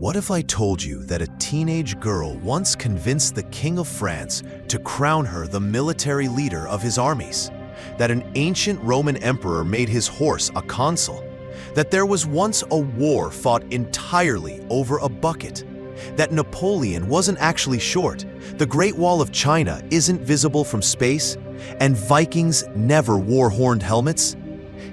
What if I told you that a teenage girl once convinced the King of France to crown her the military leader of his armies? That an ancient Roman emperor made his horse a consul? That there was once a war fought entirely over a bucket? That Napoleon wasn't actually short, the Great Wall of China isn't visible from space, and Vikings never wore horned helmets?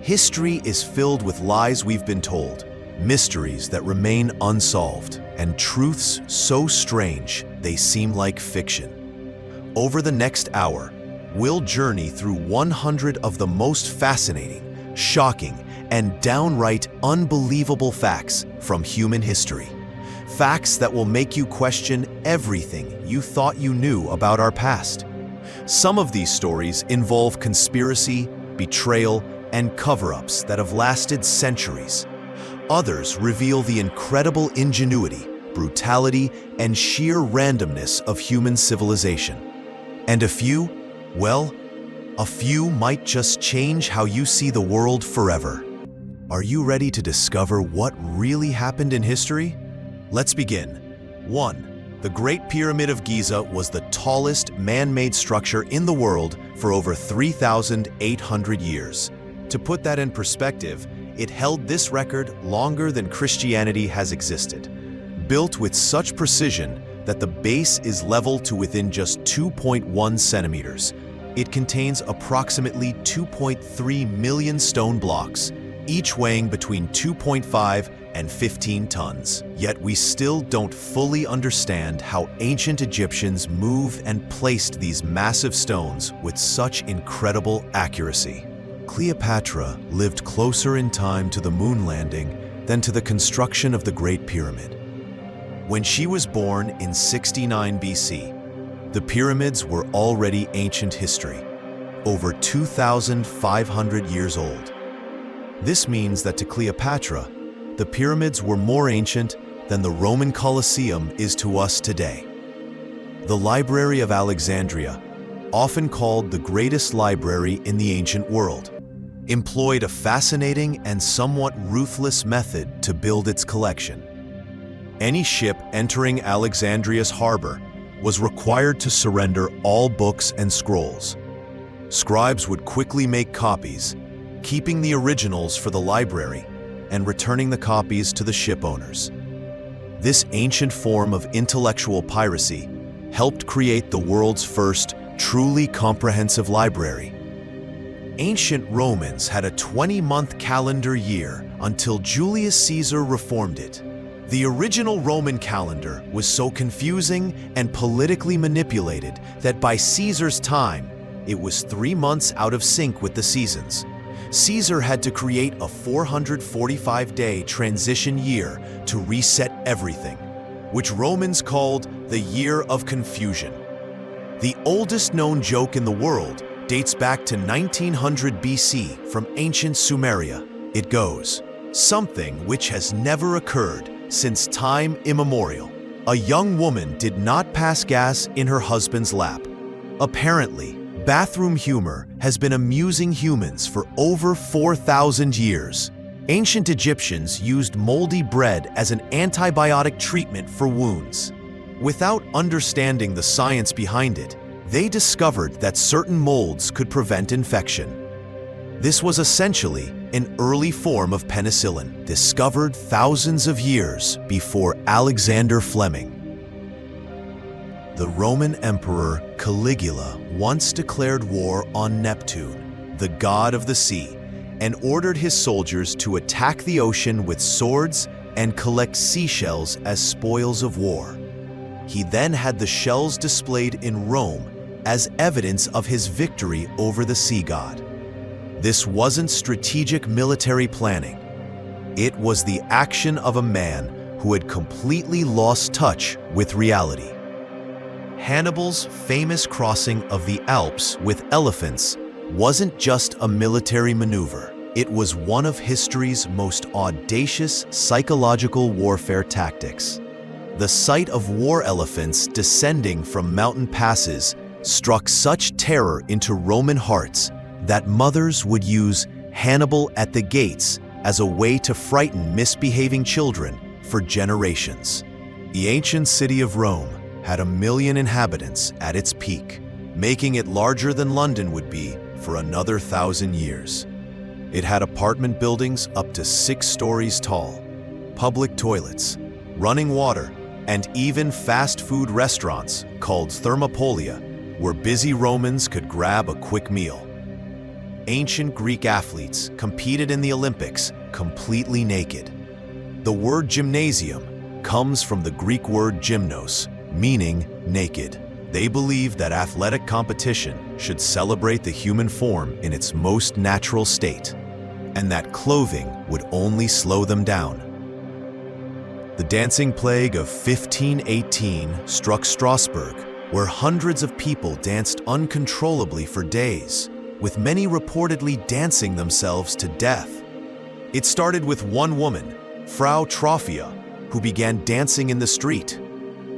History is filled with lies we've been told, mysteries that remain unsolved, and truths so strange they seem like fiction. Over the next hour, we'll journey through 100 of the most fascinating, shocking, and downright unbelievable facts from human history. Facts that will make you question everything you thought you knew about our past. Some of these stories involve conspiracy, betrayal, and cover-ups that have lasted centuries. Others reveal the incredible ingenuity, brutality, and sheer randomness of human civilization. And a few might just change how you see the world forever. Are you ready to discover what really happened in history? Let's begin. 1. The Great Pyramid of Giza was the tallest man-made structure in the world for over 3,800 years. To put that in perspective, it held this record longer than Christianity has existed. Built with such precision that the base is level to within just 2.1 centimeters, it contains approximately 2.3 million stone blocks, each weighing between 2.5 and 15 tons. Yet we still don't fully understand how ancient Egyptians moved and placed these massive stones with such incredible accuracy. Cleopatra lived closer in time to the moon landing than to the construction of the Great Pyramid. When she was born in 69 BC, the pyramids were already ancient history, over 2,500 years old. This means that to Cleopatra, the pyramids were more ancient than the Roman Colosseum is to us today. The Library of Alexandria, often called the greatest library in the ancient world, employed a fascinating and somewhat ruthless method to build its collection. Any ship entering Alexandria's harbor was required to surrender all books and scrolls. Scribes would quickly make copies, keeping the originals for the library and returning the copies to the ship owners. This ancient form of intellectual piracy helped create the world's first truly comprehensive library. Ancient Romans had a 20-month calendar year until Julius Caesar reformed it. The original Roman calendar was so confusing and politically manipulated that by Caesar's time, it was 3 months out of sync with the seasons. Caesar had to create a 445-day transition year to reset everything, which Romans called the Year of Confusion. The oldest known joke in the world dates back to 1900 BC from ancient Sumeria. It goes, "Something which has never occurred since time immemorial. A young woman did not pass gas in her husband's lap." Apparently, bathroom humor has been amusing humans for over 4,000 years. Ancient Egyptians used moldy bread as an antibiotic treatment for wounds. Without understanding the science behind it, they discovered that certain molds could prevent infection. This was essentially an early form of penicillin, discovered thousands of years before Alexander Fleming. The Roman Emperor Caligula once declared war on Neptune, the god of the sea, and ordered his soldiers to attack the ocean with swords and collect seashells as spoils of war. He then had the shells displayed in Rome as evidence of his victory over the sea god. This wasn't strategic military planning. It was the action of a man who had completely lost touch with reality. Hannibal's famous crossing of the Alps with elephants wasn't just a military maneuver. It was one of history's most audacious psychological warfare tactics. The sight of war elephants descending from mountain passes struck such terror into Roman hearts that mothers would use Hannibal at the gates as a way to frighten misbehaving children for generations. The ancient city of Rome had 1 million inhabitants at its peak, making it larger than London would be for another 1,000 years. It had apartment buildings up to 6 stories tall, public toilets, running water, and even fast food restaurants called thermopolia, where busy Romans could grab a quick meal. Ancient Greek athletes competed in the Olympics completely naked. The word gymnasium comes from the Greek word gymnos, meaning naked. They believed that athletic competition should celebrate the human form in its most natural state, and that clothing would only slow them down. The dancing plague of 1518 struck Strasbourg, where hundreds of people danced uncontrollably for days, with many reportedly dancing themselves to death. It started with one woman, Frau Trophia, who began dancing in the street.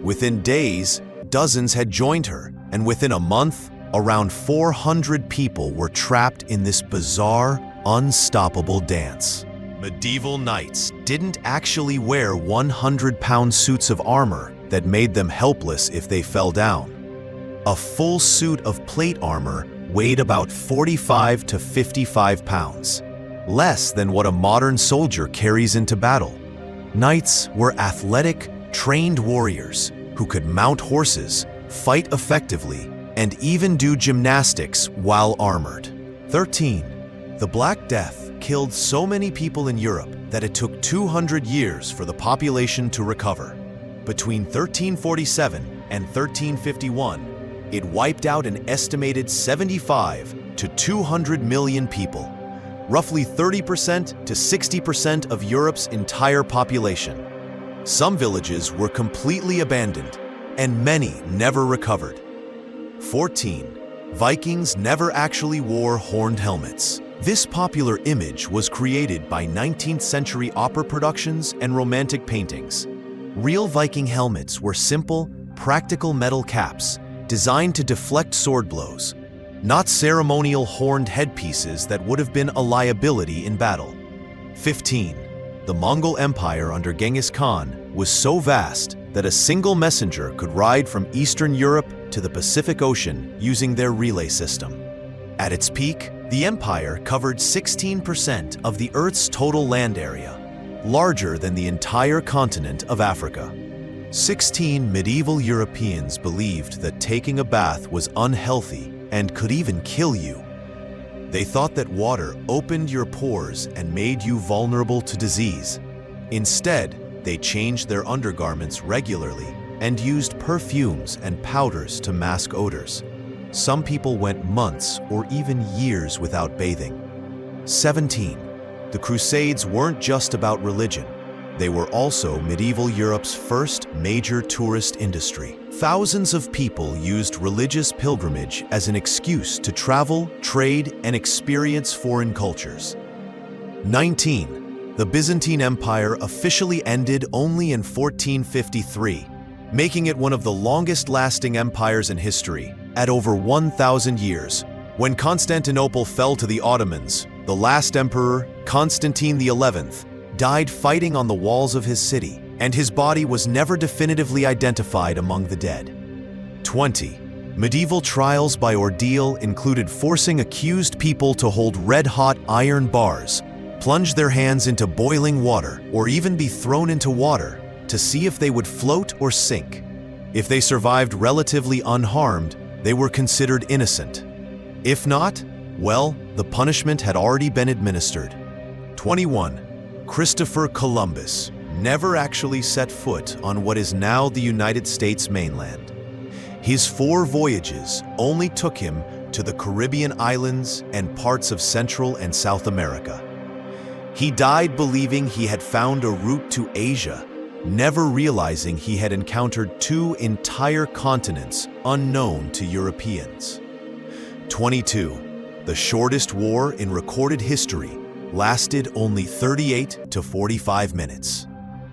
Within days, dozens had joined her, and within a month, around 400 people were trapped in this bizarre, unstoppable dance. Medieval knights didn't actually wear 100-pound suits of armor that made them helpless if they fell down. A full suit of plate armor weighed about 45 to 55 pounds, less than what a modern soldier carries into battle. Knights were athletic, trained warriors who could mount horses, fight effectively, and even do gymnastics while armored. 13. The Black Death killed so many people in Europe that it took 200 years for the population to recover. Between 1347 and 1351, it wiped out an estimated 75 to 200 million people, roughly 30% to 60% of Europe's entire population. Some villages were completely abandoned, and many never recovered. 14. Vikings never actually wore horned helmets. This popular image was created by 19th century opera productions and romantic paintings. Real Viking helmets were simple, practical metal caps designed to deflect sword blows, not ceremonial horned headpieces that would have been a liability in battle. 15. The Mongol Empire under Genghis Khan was so vast that a single messenger could ride from Eastern Europe to the Pacific Ocean using their relay system. At its peak, the empire covered 16% of the Earth's total land area, larger than the entire continent of Africa. 16 medieval Europeans believed that taking a bath was unhealthy and could even kill you. They thought that water opened your pores and made you vulnerable to disease. Instead, they changed their undergarments regularly and used perfumes and powders to mask odors. Some people went months or even years without bathing. 17. The Crusades weren't just about religion. They were also medieval Europe's first major tourist industry. Thousands of people used religious pilgrimage as an excuse to travel, trade, and experience foreign cultures. 19. The Byzantine Empire officially ended only in 1453, making it one of the longest-lasting empires in history, at over 1,000 years. When Constantinople fell to the Ottomans, the last emperor, Constantine XI, died fighting on the walls of his city, and his body was never definitively identified among the dead. 20. Medieval trials by ordeal included forcing accused people to hold red-hot iron bars, plunge their hands into boiling water, or even be thrown into water to see if they would float or sink. If they survived relatively unharmed, they were considered innocent. If not, well, the punishment had already been administered. 21. Christopher Columbus never actually set foot on what is now the United States mainland. His 4 voyages only took him to the Caribbean islands and parts of Central and South America. He died believing he had found a route to Asia, never realizing he had encountered 2 entire continents unknown to Europeans. 22. The shortest war in recorded history lasted only 38 to 45 minutes.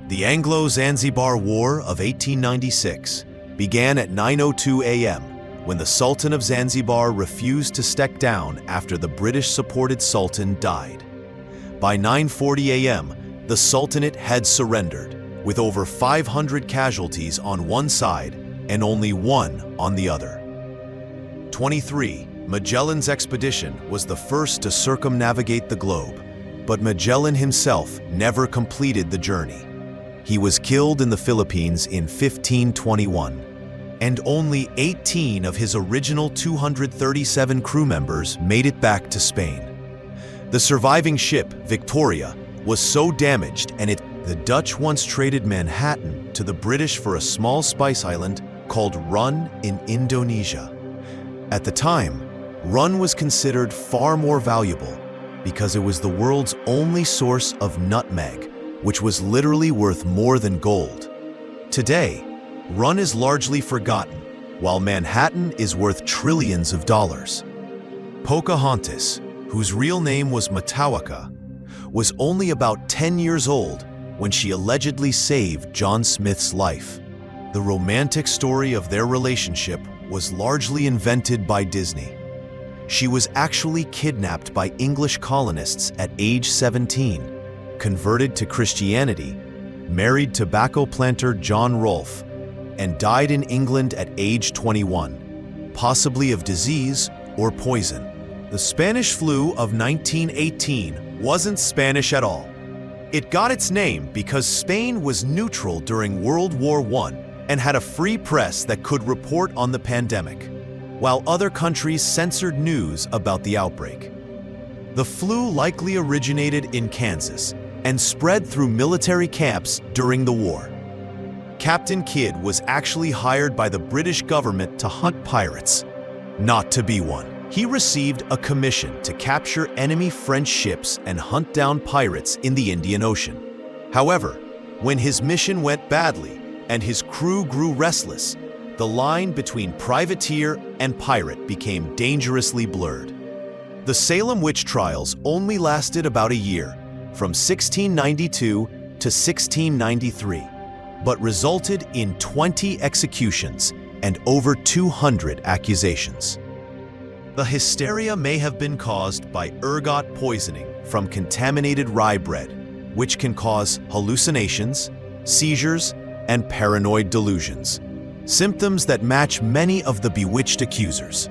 The Anglo-Zanzibar War of 1896 began at 9:02 a.m. when the Sultan of Zanzibar refused to step down after the British-supported Sultan died. By 9:40 a.m., the Sultanate had surrendered, with over 500 casualties on one side and only one on the other. 23. Magellan's expedition was the first to circumnavigate the globe, but Magellan himself never completed the journey. He was killed in the Philippines in 1521, and only 18 of his original 237 crew members made it back to Spain. The surviving ship, Victoria, was so damaged the Dutch once traded Manhattan to the British for a small spice island called Run in Indonesia. At the time, Run was considered far more valuable because it was the world's only source of nutmeg, which was literally worth more than gold. Today, Run is largely forgotten, while Manhattan is worth trillions of dollars. Pocahontas, whose real name was Matawaka, was only about 10 years old when she allegedly saved John Smith's life. The romantic story of their relationship was largely invented by Disney. She was actually kidnapped by English colonists at age 17, converted to Christianity, married tobacco planter John Rolfe, and died in England at age 21, possibly of disease or poison. The Spanish flu of 1918 wasn't Spanish at all. It got its name because Spain was neutral during World War I and had a free press that could report on the pandemic, while other countries censored news about the outbreak. The flu likely originated in Kansas and spread through military camps during the war. Captain Kidd was actually hired by the British government to hunt pirates, not to be one. He received a commission to capture enemy French ships and hunt down pirates in the Indian Ocean. However, when his mission went badly and his crew grew restless, the line between privateer and pirate became dangerously blurred. The Salem witch trials only lasted about a year, from 1692 to 1693, but resulted in 20 executions and over 200 accusations. The hysteria may have been caused by ergot poisoning from contaminated rye bread, which can cause hallucinations, seizures, and paranoid delusions, symptoms that match many of the bewitched accusers.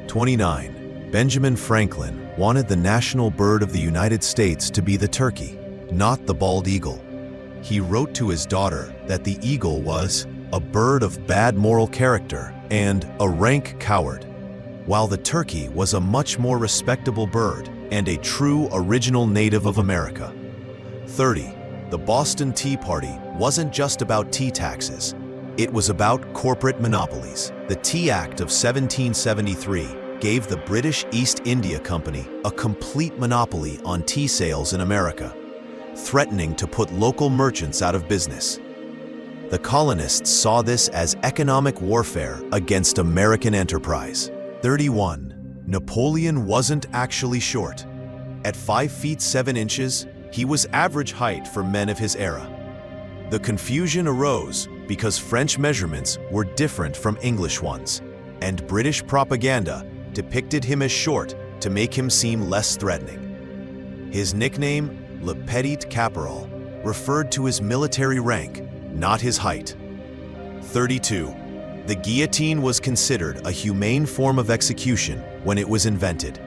29. Benjamin Franklin wanted the national bird of the United States to be the turkey, not the bald eagle. He wrote to his daughter that the eagle was a bird of bad moral character and a rank coward, while the turkey was a much more respectable bird and a true original native of America. 30. The Boston Tea Party wasn't just about tea taxes. It was about corporate monopolies. The Tea Act of 1773 gave the British East India Company a complete monopoly on tea sales in America, threatening to put local merchants out of business. The colonists saw this as economic warfare against American enterprise. 31. Napoleon wasn't actually short. At 5 feet 7 inches, he was average height for men of his era. The confusion arose because French measurements were different from English ones, and British propaganda depicted him as short to make him seem less threatening. His nickname, Le Petit Caporal, referred to his military rank, not his height. 32. The guillotine was considered a humane form of execution when it was invented.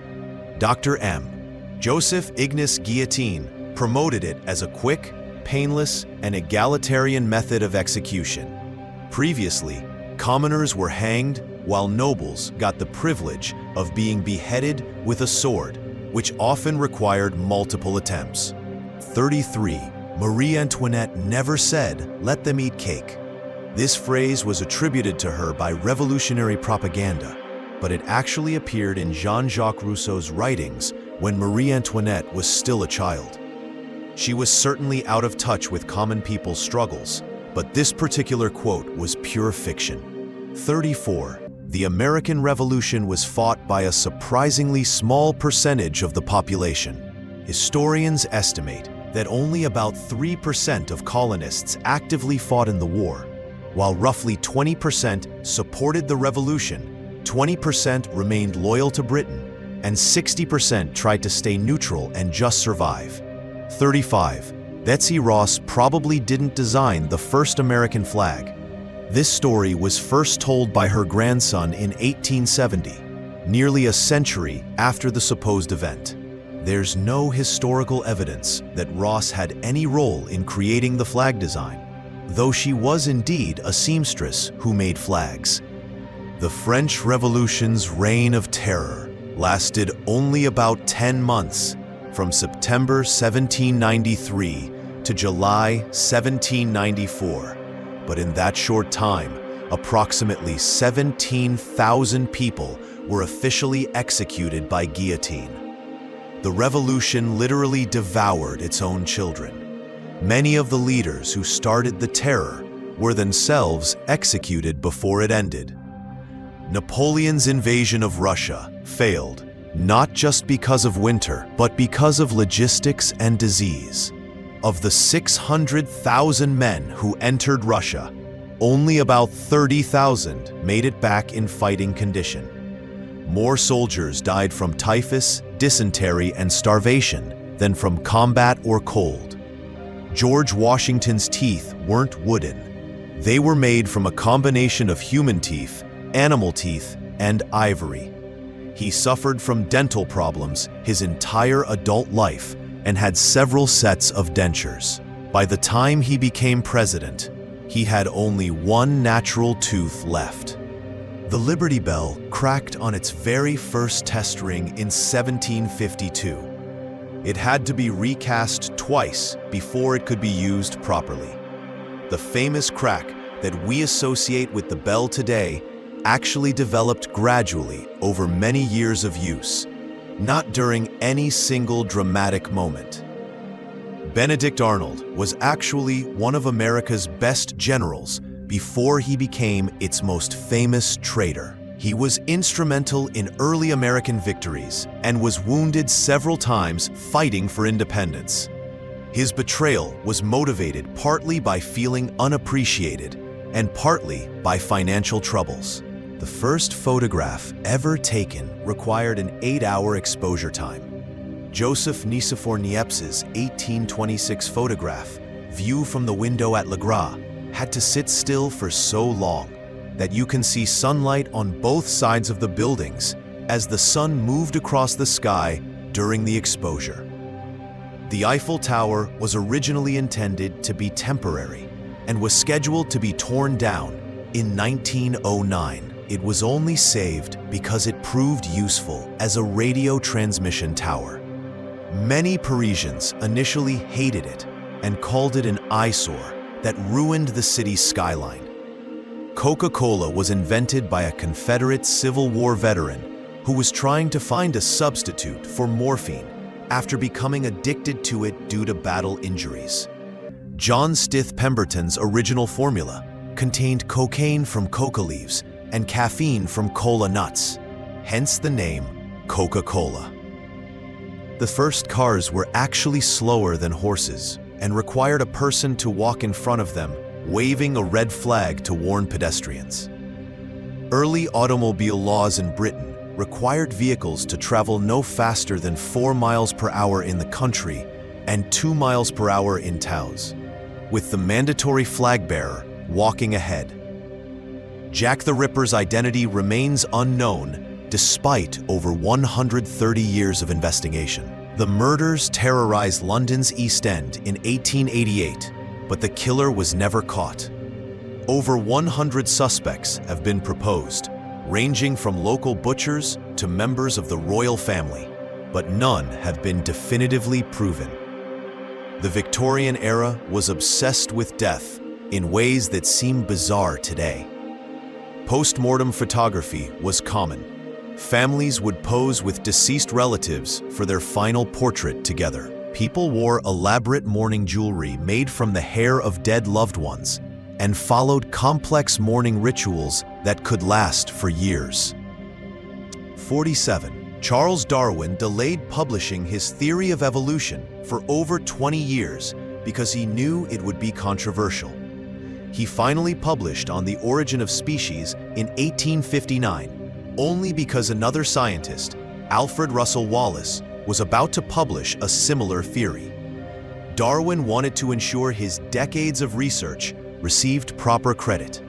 Dr. M. Joseph Ignace Guillotine promoted it as a quick, painless, and egalitarian method of execution. Previously, commoners were hanged while nobles got the privilege of being beheaded with a sword, which often required multiple attempts. 33. Marie Antoinette never said, "Let them eat cake." This phrase was attributed to her by revolutionary propaganda, but it actually appeared in Jean-Jacques Rousseau's writings when Marie Antoinette was still a child. She was certainly out of touch with common people's struggles, but this particular quote was pure fiction. 34. The American Revolution was fought by a surprisingly small percentage of the population. Historians estimate that only about 3% of colonists actively fought in the war, while roughly 20% supported the revolution, 20% remained loyal to Britain, and 60% tried to stay neutral and just survive. 35. Betsy Ross probably didn't design the first American flag. This story was first told by her grandson in 1870, nearly a century after the supposed event. There's no historical evidence that Ross had any role in creating the flag design, though she was indeed a seamstress who made flags. The French Revolution's reign of terror lasted only about 10 months, from September 1793 to July 1794. But in that short time, approximately 17,000 people were officially executed by guillotine. The revolution literally devoured its own children. Many of the leaders who started the terror were themselves executed before it ended. Napoleon's invasion of Russia failed, not just because of winter, but because of logistics and disease. Of the 600,000 men who entered Russia, only about 30,000 made it back in fighting condition. More soldiers died from typhus, dysentery, and starvation than from combat or cold. George Washington's teeth weren't wooden. They were made from a combination of human teeth, animal teeth, and ivory. He suffered from dental problems his entire adult life and had several sets of dentures. By the time he became president, he had only one natural tooth left. The Liberty Bell cracked on its very first test ring in 1752. It had to be recast twice before it could be used properly. The famous crack that we associate with the bell today actually developed gradually over many years of use, not during any single dramatic moment. Benedict Arnold was actually one of America's best generals before he became its most famous traitor. He was instrumental in early American victories and was wounded several times fighting for independence. His betrayal was motivated partly by feeling unappreciated and partly by financial troubles. The first photograph ever taken required an 8-hour exposure time. Joseph Nicephore Niepce's 1826 photograph, View from the Window at Le Gras, had to sit still for so long that you can see sunlight on both sides of the buildings as the sun moved across the sky during the exposure. The Eiffel Tower was originally intended to be temporary and was scheduled to be torn down in 1909. It was only saved because it proved useful as a radio transmission tower. Many Parisians initially hated it and called it an eyesore that ruined the city's skyline. Coca-Cola was invented by a Confederate Civil War veteran who was trying to find a substitute for morphine after becoming addicted to it due to battle injuries. John Stith Pemberton's original formula contained cocaine from coca leaves and caffeine from cola nuts, hence the name Coca-Cola. The first cars were actually slower than horses and required a person to walk in front of them, waving a red flag to warn pedestrians. Early automobile laws in Britain required vehicles to travel no faster than 4 miles per hour in the country and 2 miles per hour in towns, with the mandatory flag bearer walking ahead. Jack the Ripper's identity remains unknown despite over 130 years of investigation. The murders terrorized London's East End in 1888, but the killer was never caught. Over 100 suspects have been proposed, ranging from local butchers to members of the royal family, but none have been definitively proven. The Victorian era was obsessed with death in ways that seem bizarre today. Post-mortem photography was common. Families would pose with deceased relatives for their final portrait together. People wore elaborate mourning jewelry made from the hair of dead loved ones and followed complex mourning rituals that could last for years. 47. Charles Darwin delayed publishing his theory of evolution for over 20 years because he knew it would be controversial. He finally published On the Origin of Species in 1859, only because another scientist, Alfred Russel Wallace, was about to publish a similar theory. Darwin wanted to ensure his decades of research received proper credit.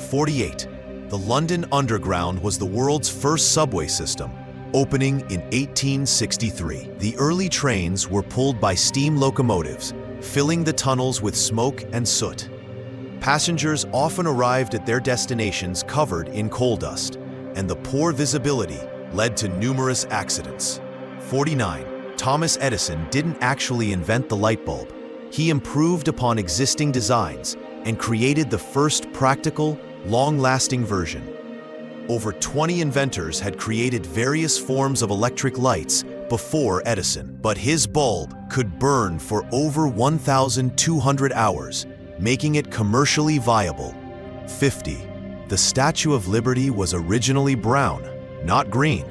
48. The London Underground was the world's first subway system, opening in 1863. The early trains were pulled by steam locomotives, filling the tunnels with smoke and soot. Passengers often arrived at their destinations covered in coal dust, and the poor visibility led to numerous accidents. 49. Thomas Edison didn't actually invent the light bulb. He improved upon existing designs and created the first practical, long-lasting version. Over 20 inventors had created various forms of electric lights before Edison, but his bulb could burn for over 1,200 hours, making it commercially viable. 50. The Statue of Liberty was originally brown, not green.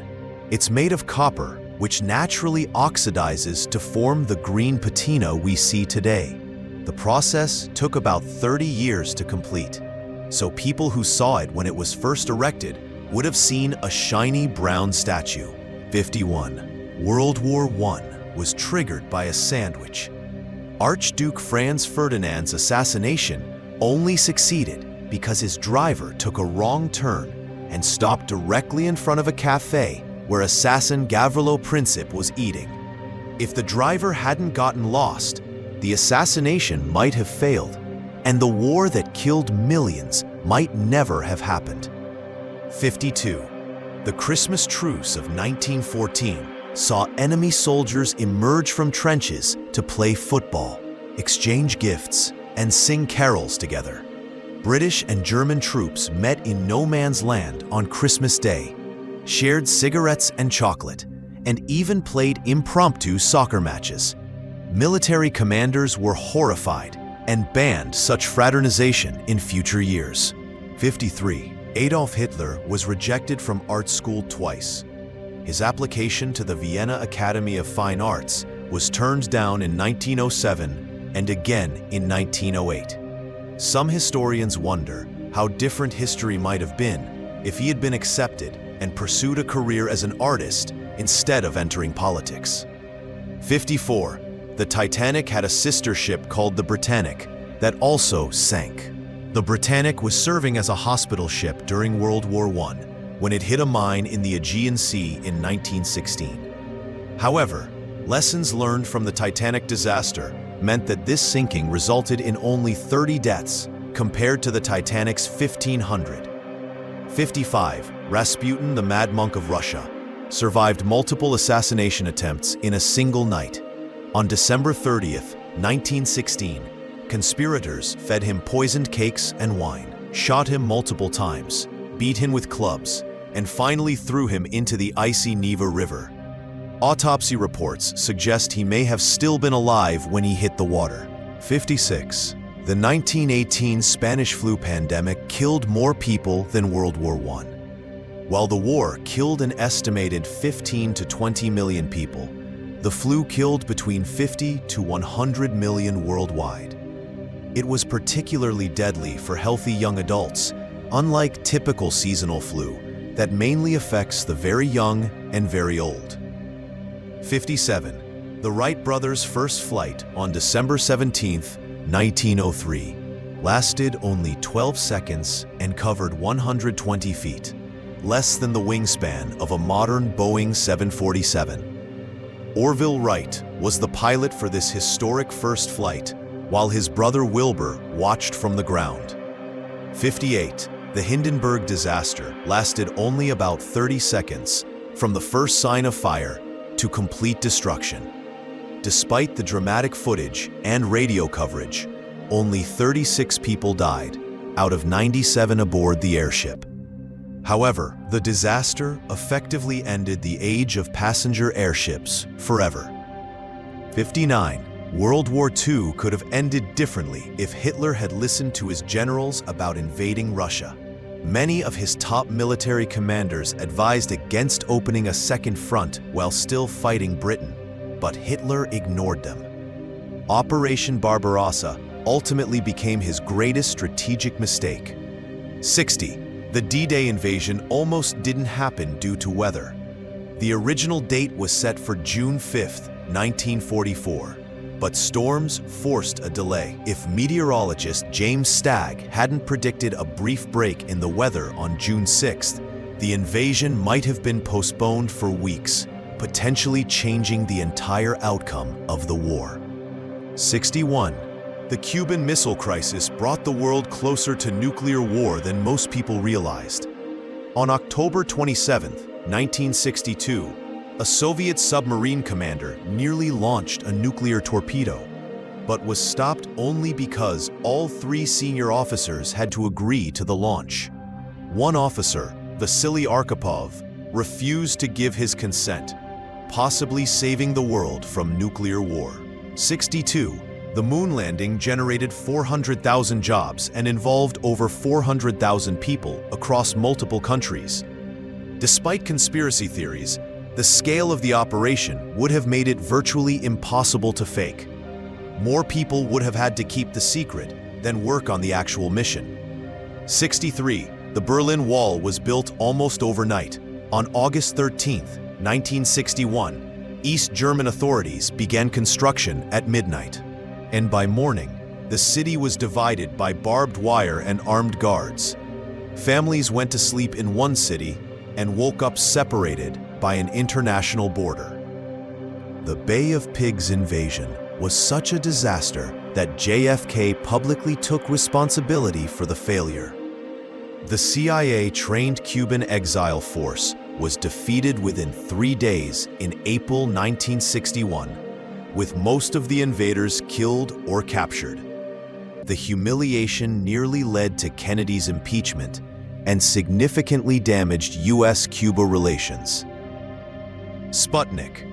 It's made of copper, which naturally oxidizes to form the green patina we see today. The process took about 30 years to complete, so people who saw it when it was first erected would have seen a shiny brown statue. 51. World War I was triggered by a sandwich. Archduke Franz Ferdinand's assassination only succeeded because his driver took a wrong turn and stopped directly in front of a cafe where assassin Gavrilo Princip was eating. If the driver hadn't gotten lost, the assassination might have failed, and the war that killed millions might never have happened. 52. The Christmas truce of 1914 saw enemy soldiers emerge from trenches to play football, exchange gifts, and sing carols together. British and German troops met in no man's land on Christmas Day, shared cigarettes and chocolate, and even played impromptu soccer matches. Military commanders were horrified and banned such fraternization in future years. 53. Adolf Hitler was rejected from art school twice. His application to the Vienna Academy of Fine Arts was turned down in 1907 and again in 1908. Some historians wonder how different history might have been if he had been accepted and pursued a career as an artist instead of entering politics. 54. The Titanic had a sister ship called the Britannic that also sank. The Britannic was serving as a hospital ship during World War I when it hit a mine in the Aegean Sea in 1916. However, lessons learned from the Titanic disaster meant that this sinking resulted in only 30 deaths compared to the Titanic's 1,500. 55. Rasputin, the Mad Monk of Russia, survived multiple assassination attempts in a single night. On December 30th, 1916, conspirators fed him poisoned cakes and wine, shot him multiple times, beat him with clubs, and finally threw him into the icy Neva River. Autopsy reports suggest he may have still been alive when he hit the water. 56. The 1918 Spanish flu pandemic killed more people than World War I. While the war killed an estimated 15 to 20 million people, the flu killed between 50 to 100 million worldwide. It was particularly deadly for healthy young adults, unlike typical seasonal flu that mainly affects the very young and very old. 57. The Wright brothers' first flight on December 17, 1903, lasted only 12 seconds and covered 120 feet, less than the wingspan of a modern Boeing 747. Orville Wright was the pilot for this historic first flight, while his brother Wilbur watched from the ground. 58. The Hindenburg disaster lasted only about 30 seconds from the first sign of fire to complete destruction. Despite the dramatic footage and radio coverage, only 36 people died out of 97 aboard the airship. However, the disaster effectively ended the age of passenger airships forever. 59. World War II could have ended differently if Hitler had listened to his generals about invading Russia. Many of his top military commanders advised against opening a second front while still fighting Britain, but Hitler ignored them. Operation Barbarossa ultimately became his greatest strategic mistake. 60. The D-Day invasion almost didn't happen due to weather. The original date was set for June 5, 1944. But storms forced a delay. If meteorologist James Stagg hadn't predicted a brief break in the weather on June 6th, the invasion might have been postponed for weeks, potentially changing the entire outcome of the war. 61. The Cuban Missile Crisis brought the world closer to nuclear war than most people realized. On October 27, 1962, a Soviet submarine commander nearly launched a nuclear torpedo, but was stopped only because all 3 senior officers had to agree to the launch. One officer, Vasily Arkhipov, refused to give his consent, possibly saving the world from nuclear war. 62. The moon landing generated 400,000 jobs and involved over 400,000 people across multiple countries. Despite conspiracy theories, the scale of the operation would have made it virtually impossible to fake. More people would have had to keep the secret than work on the actual mission. 63. The Berlin Wall was built almost overnight. On August 13, 1961, East German authorities began construction at midnight. And by morning, the city was divided by barbed wire and armed guards. Families went to sleep in one city and woke up separated by an international border. The Bay of Pigs invasion was such a disaster that JFK publicly took responsibility for the failure. The CIA-trained Cuban exile force was defeated within 3 days in April 1961, with most of the invaders killed or captured. The humiliation nearly led to Kennedy's impeachment and significantly damaged U.S.-Cuba relations. Sputnik,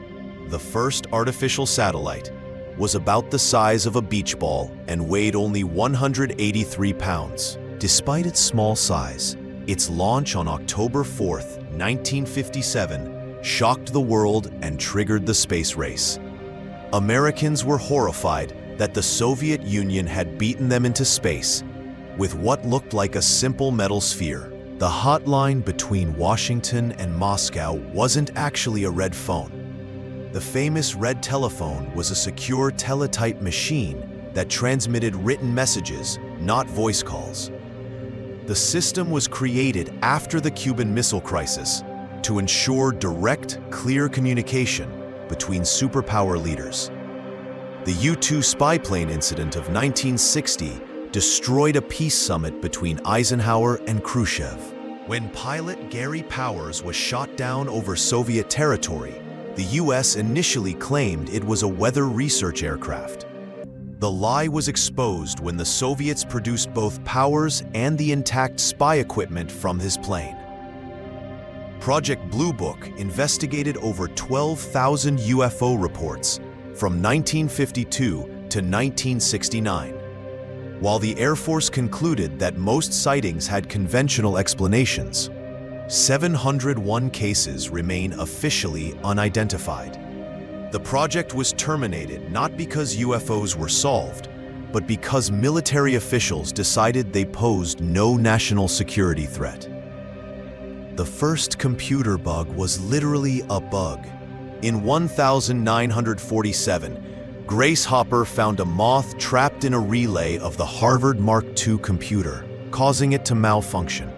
the first artificial satellite, was about the size of a beach ball and weighed only 183 pounds. Despite its small size, its launch on October 4, 1957, shocked the world and triggered the space race. Americans were horrified that the Soviet Union had beaten them into space with what looked like a simple metal sphere. The hotline between Washington and Moscow wasn't actually a red phone. The famous red telephone was a secure teletype machine that transmitted written messages, not voice calls. The system was created after the Cuban Missile Crisis to ensure direct, clear communication between superpower leaders. The U-2 spy plane incident of 1960 destroyed a peace summit between Eisenhower and Khrushchev. When pilot Gary Powers was shot down over Soviet territory, the U.S. initially claimed it was a weather research aircraft. The lie was exposed when the Soviets produced both Powers and the intact spy equipment from his plane. Project Blue Book investigated over 12,000 UFO reports from 1952 to 1969. While the Air Force concluded that most sightings had conventional explanations, 701 cases remain officially unidentified. The project was terminated not because UFOs were solved, but because military officials decided they posed no national security threat. The first computer bug was literally a bug. In 1947, Grace Hopper found a moth trapped in a relay of the Harvard Mark II computer, causing it to malfunction.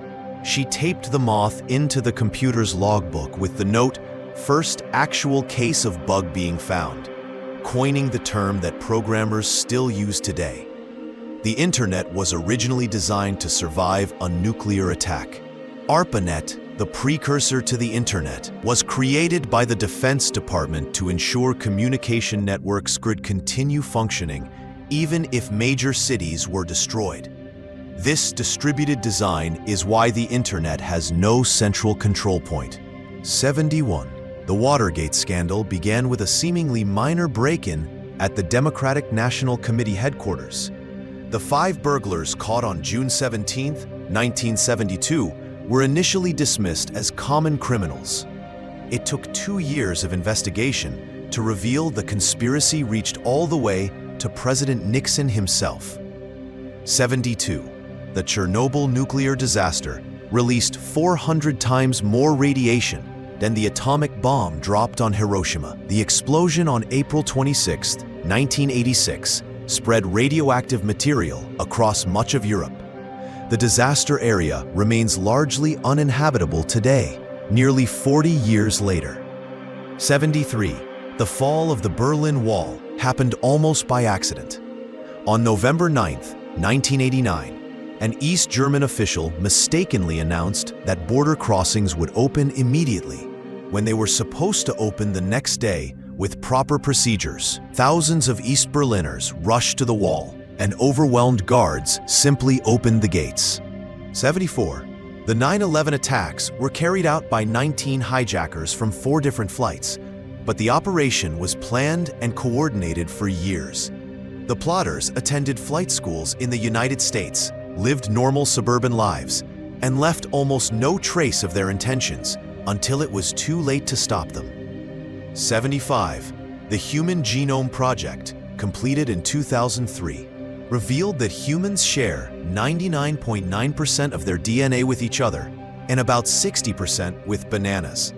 She taped the moth into the computer's logbook with the note, "First actual case of bug being found," coining the term that programmers still use today. The internet was originally designed to survive a nuclear attack. ARPANET, the precursor to the internet, was created by the Defense Department to ensure communication networks could continue functioning even if major cities were destroyed. This distributed design is why the internet has no central control point. 71. The Watergate scandal began with a seemingly minor break-in at the Democratic National Committee headquarters. The 5 burglars caught on June 17, 1972, were initially dismissed as common criminals. It took 2 years of investigation to reveal the conspiracy reached all the way to President Nixon himself. 72. The Chernobyl nuclear disaster released 400 times more radiation than the atomic bomb dropped on Hiroshima. The explosion on April 26, 1986, spread radioactive material across much of Europe. The disaster area remains largely uninhabitable today, nearly 40 years later. 73. The fall of the Berlin Wall happened almost by accident. On November 9, 1989, an East German official mistakenly announced that border crossings would open immediately, when they were supposed to open the next day with proper procedures. Thousands of East Berliners rushed to the wall, and overwhelmed guards simply opened the gates. 74. The 9/11 attacks were carried out by 19 hijackers from 4 different flights, but the operation was planned and coordinated for years. The plotters attended flight schools in the United States, lived normal suburban lives, and left almost no trace of their intentions until it was too late to stop them. 75. The Human Genome Project, completed in 2003, revealed that humans share 99.9% of their DNA with each other and about 60% with bananas.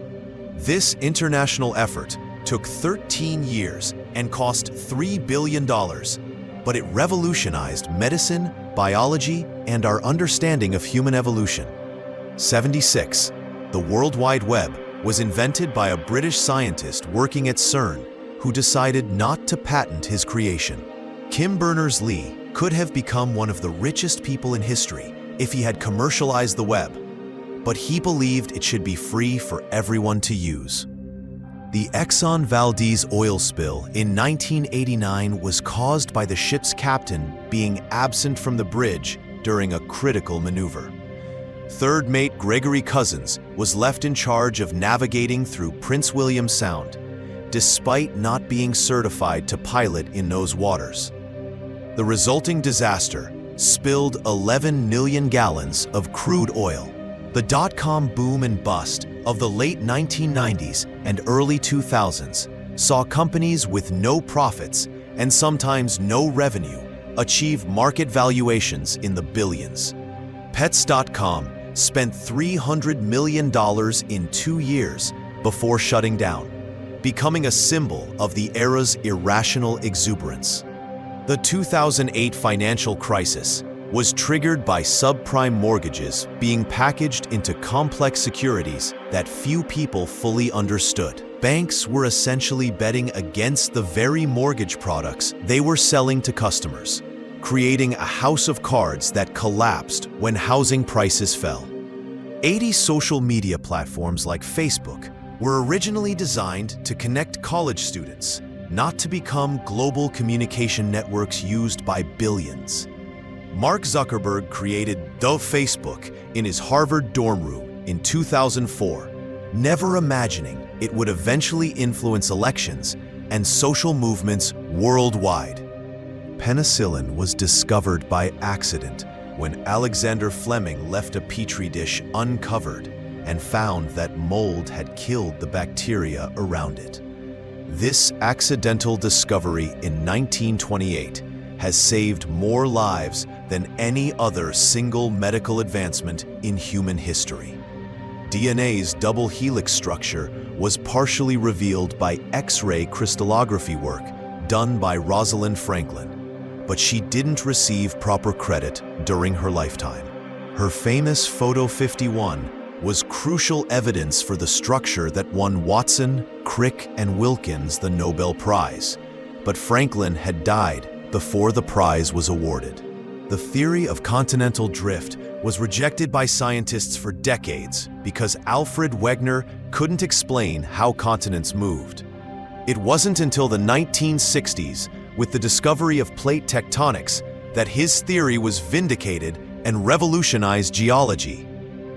This international effort took 13 years and cost $3 billion, but it revolutionized medicine, biology, and our understanding of human evolution. 76. The World Wide Web was invented by a British scientist working at CERN who decided not to patent his creation. Tim Berners-Lee could have become one of the richest people in history if he had commercialized the web, but he believed it should be free for everyone to use. The Exxon Valdez oil spill in 1989 was caused by the ship's captain being absent from the bridge during a critical maneuver. Third mate Gregory Cousins was left in charge of navigating through Prince William Sound, despite not being certified to pilot in those waters. The resulting disaster spilled 11 million gallons of crude oil. The dot-com boom and bust of the late 1990s and early 2000s saw companies with no profits and sometimes no revenue achieve market valuations in the billions. Pets.com spent $300 million in 2 years before shutting down, becoming a symbol of the era's irrational exuberance. The 2008 financial crisis was triggered by subprime mortgages being packaged into complex securities that few people fully understood. Banks were essentially betting against the very mortgage products they were selling to customers, creating a house of cards that collapsed when housing prices fell. 80 social media platforms like Facebook were originally designed to connect college students, not to become global communication networks used by billions. Mark Zuckerberg created the Facebook in his Harvard dorm room in 2004, never imagining it would eventually influence elections and social movements worldwide. Penicillin was discovered by accident when Alexander Fleming left a petri dish uncovered and found that mold had killed the bacteria around it. This accidental discovery in 1928 has saved more lives than any other single medical advancement in human history. DNA's double helix structure was partially revealed by X-ray crystallography work done by Rosalind Franklin, but she didn't receive proper credit during her lifetime. Her famous Photo 51 was crucial evidence for the structure that won Watson, Crick, and Wilkins the Nobel Prize, but Franklin had died before the prize was awarded. The theory of continental drift was rejected by scientists for decades because Alfred Wegener couldn't explain how continents moved. It wasn't until the 1960s, with the discovery of plate tectonics, that his theory was vindicated and revolutionized geology.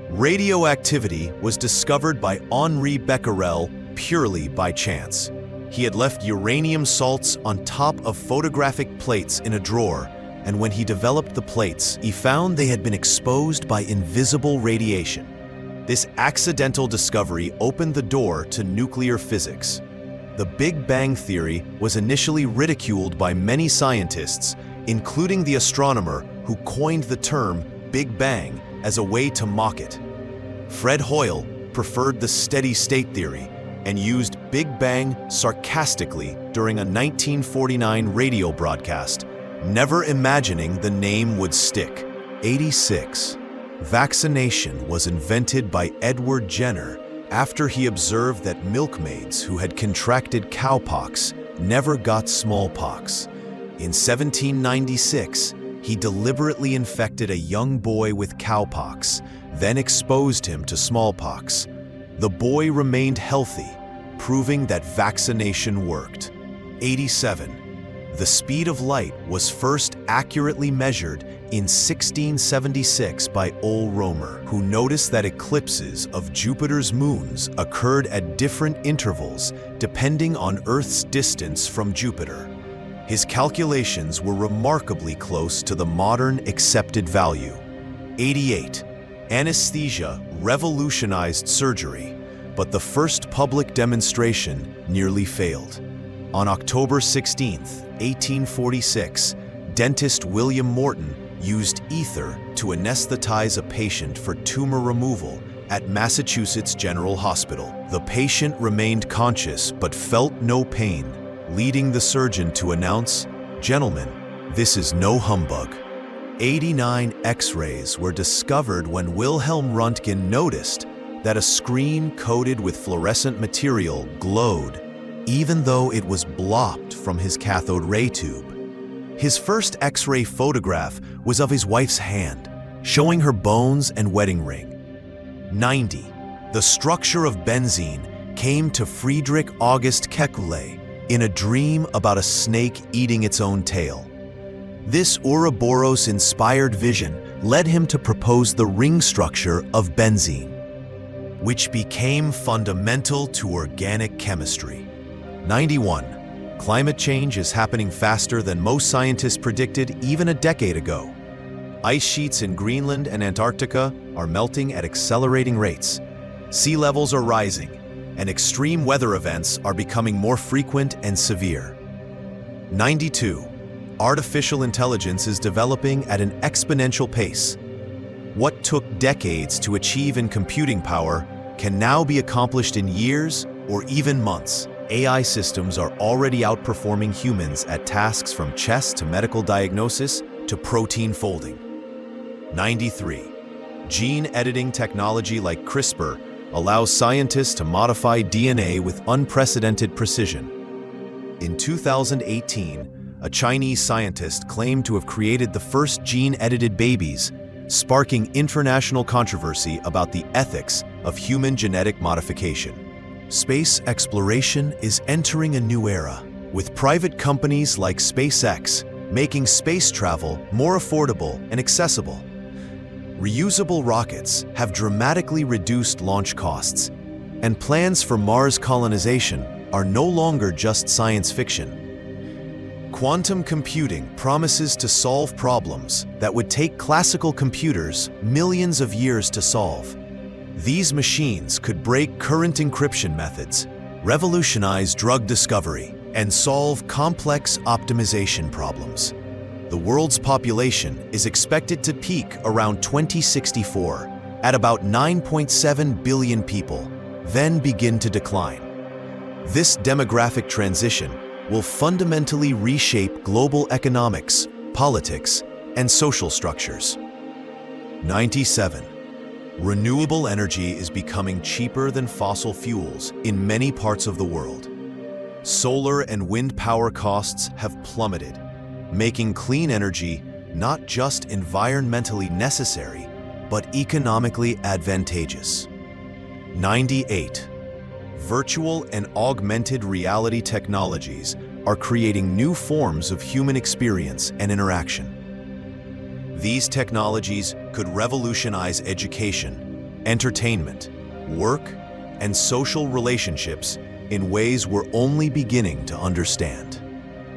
Radioactivity was discovered by Henri Becquerel purely by chance. He had left uranium salts on top of photographic plates in a drawer, and when he developed the plates, he found they had been exposed by invisible radiation. This accidental discovery opened the door to nuclear physics. The Big Bang theory was initially ridiculed by many scientists, including the astronomer who coined the term Big Bang as a way to mock it. Fred Hoyle preferred the steady-state theory and used Big Bang sarcastically during a 1949 radio broadcast, never imagining the name would stick. 86. Vaccination was invented by Edward Jenner after he observed that milkmaids who had contracted cowpox never got smallpox. In 1796, he deliberately infected a young boy with cowpox, then exposed him to smallpox. The boy remained healthy, proving that vaccination worked. 87. The speed of light was first accurately measured in 1676 by Ole Romer, who noticed that eclipses of Jupiter's moons occurred at different intervals depending on Earth's distance from Jupiter. His calculations were remarkably close to the modern accepted value. 88. Anesthesia revolutionized surgery, but the first public demonstration nearly failed. On October 16, 1846, dentist William Morton used ether to anesthetize a patient for tumor removal at Massachusetts General Hospital. The patient remained conscious but felt no pain, leading the surgeon to announce, "Gentlemen, this is no humbug." 89 X-rays were discovered when Wilhelm Röntgen noticed that a screen coated with fluorescent material glowed, even though it was blocked from his cathode ray tube. His first X-ray photograph was of his wife's hand, showing her bones and wedding ring. 90. The structure of benzene came to Friedrich August Kekulé in a dream about a snake eating its own tail. This Ouroboros-inspired vision led him to propose the ring structure of benzene, which became fundamental to organic chemistry. 91. Climate change is happening faster than most scientists predicted even a decade ago. Ice sheets in Greenland and Antarctica are melting at accelerating rates. Sea levels are rising, and extreme weather events are becoming more frequent and severe. 92. Artificial intelligence is developing at an exponential pace. What took decades to achieve in computing power can now be accomplished in years or even months. AI systems are already outperforming humans at tasks from chess to medical diagnosis to protein folding. 93. Gene editing technology like CRISPR allows scientists to modify DNA with unprecedented precision. In 2018, a Chinese scientist claimed to have created the first gene-edited babies, sparking international controversy about the ethics of human genetic modification. Space exploration is entering a new era, with private companies like SpaceX making space travel more affordable and accessible. Reusable rockets have dramatically reduced launch costs, and plans for Mars colonization are no longer just science fiction. Quantum computing promises to solve problems that would take classical computers millions of years to solve. These machines could break current encryption methods, revolutionize drug discovery, and solve complex optimization problems. The world's population is expected to peak around 2064 at about 9.7 billion people, then begin to decline. This demographic transition will fundamentally reshape global economics, politics, and social structures. 97. Renewable energy is becoming cheaper than fossil fuels in many parts of the world. Solar and wind power costs have plummeted, making clean energy not just environmentally necessary, but economically advantageous. 98. Virtual and augmented reality technologies are creating new forms of human experience and interaction. These technologies could revolutionize education, entertainment, work, and social relationships in ways we're only beginning to understand.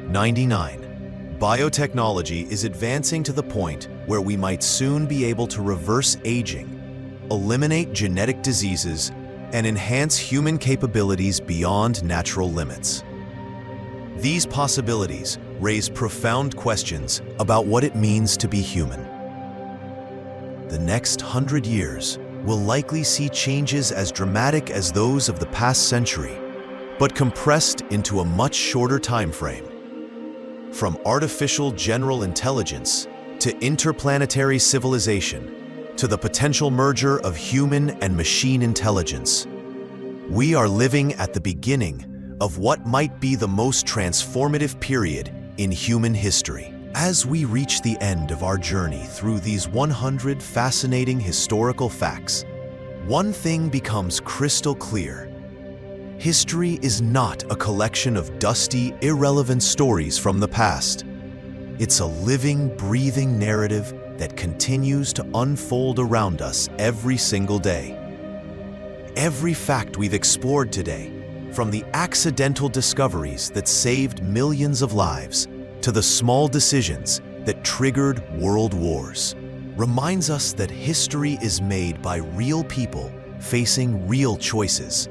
99. Biotechnology is advancing to the point where we might soon be able to reverse aging, eliminate genetic diseases, and enhance human capabilities beyond natural limits. These possibilities raise profound questions about what it means to be human. The next 100 years will likely see changes as dramatic as those of the past century, but compressed into a much shorter time frame. From artificial general intelligence to interplanetary civilization to the potential merger of human and machine intelligence, we are living at the beginning of what might be the most transformative period in human history. As we reach the end of our journey through these 100 fascinating historical facts, one thing becomes crystal clear. History is not a collection of dusty, irrelevant stories from the past. It's a living, breathing narrative that continues to unfold around us every single day. Every fact we've explored today, from the accidental discoveries that saved millions of lives to the small decisions that triggered world wars, reminds us that history is made by real people facing real choices.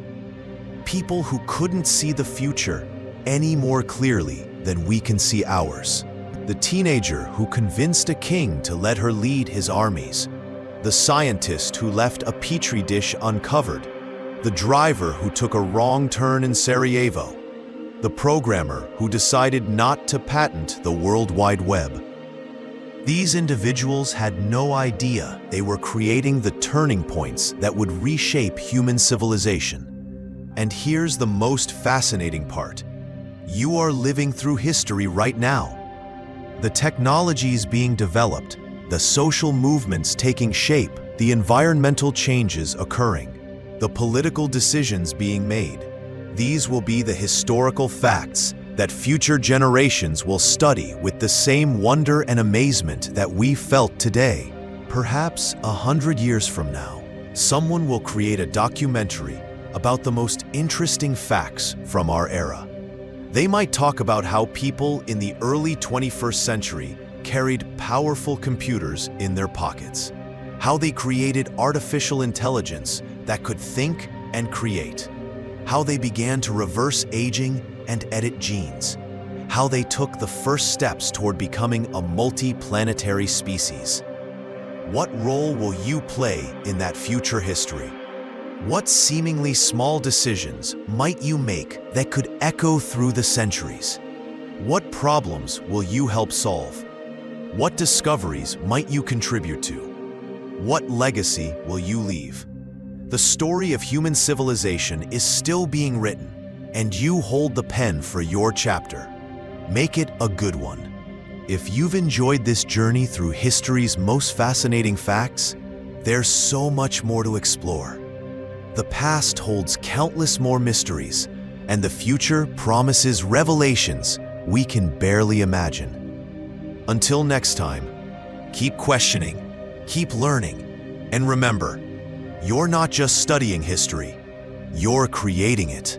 People who couldn't see the future any more clearly than we can see ours. The teenager who convinced a king to let her lead his armies. The scientist who left a petri dish uncovered. The driver who took a wrong turn in Sarajevo. The programmer who decided not to patent the World Wide Web. These individuals had no idea they were creating the turning points that would reshape human civilization. And here's the most fascinating part. You are living through history right now. The technologies being developed, the social movements taking shape, the environmental changes occurring, the political decisions being made. These will be the historical facts that future generations will study with the same wonder and amazement that we felt today. Perhaps 100 years from now, someone will create a documentary about the most interesting facts from our era. They might talk about how people in the early 21st century carried powerful computers in their pockets, how they created artificial intelligence that could think and create, how they began to reverse aging and edit genes, how they took the first steps toward becoming a multi-planetary species. What role will you play in that future history? What seemingly small decisions might you make that could echo through the centuries? What problems will you help solve? What discoveries might you contribute to? What legacy will you leave? The story of human civilization is still being written, and you hold the pen for your chapter. Make it a good one. If you've enjoyed this journey through history's most fascinating facts, there's so much more to explore. The past holds countless more mysteries, and the future promises revelations we can barely imagine. Until next time, keep questioning, keep learning, and remember, you're not just studying history, you're creating it.